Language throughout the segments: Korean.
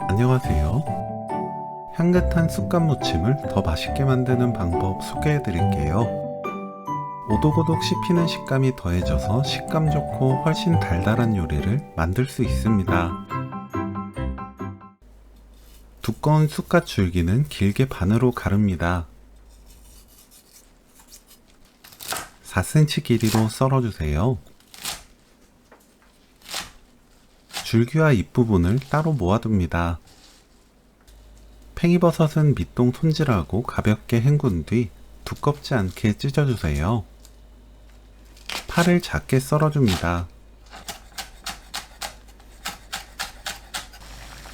안녕하세요. 향긋한 쑥갓 무침을 더 맛있게 만드는 방법 소개해 드릴게요. 오독오독 씹히는 식감이 더해져서 식감 좋고 훨씬 달달한 요리를 만들 수 있습니다. 두꺼운 쑥갓 줄기는 길게 반으로 가릅니다. 4cm 길이로 썰어주세요. 줄기와 잎부분을 따로 모아둡니다. 팽이버섯은 밑동 손질하고 가볍게 헹군 뒤 두껍지 않게 찢어주세요. 파를 작게 썰어줍니다.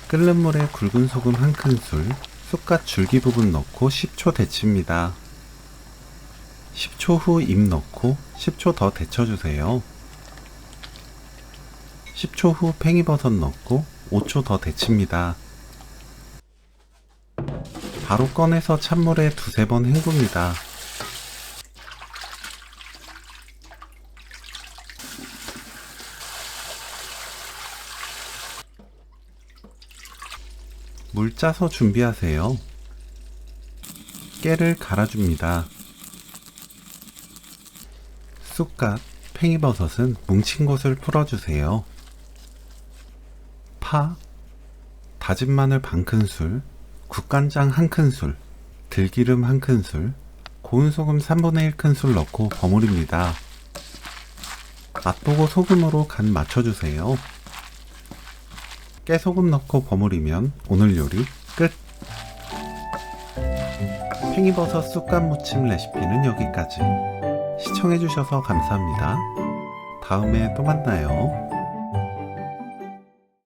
끓는 물에 굵은 소금 1큰술, 쑥갓 줄기 부분 넣고 10초 데칩니다. 10초 후 잎 넣고 10초 더 데쳐주세요. 10초 후 팽이버섯 넣고 5초 더 데칩니다. 바로 꺼내서 찬물에 두세 번 헹굽니다. 물 짜서 준비하세요. 깨를 갈아줍니다. 쑥갓, 팽이버섯은 뭉친 곳을 풀어주세요. 파, 다진 마늘 반큰술, 국간장 1큰술, 들기름 1큰술, 고운 소금 3분의 1큰술 넣고 버무립니다. 맛보고 소금으로 간 맞춰주세요. 깨소금 넣고 버무리면 오늘 요리 끝! 팽이버섯 쑥갓 무침 레시피는 여기까지. 시청해주셔서 감사합니다. 다음에 또 만나요.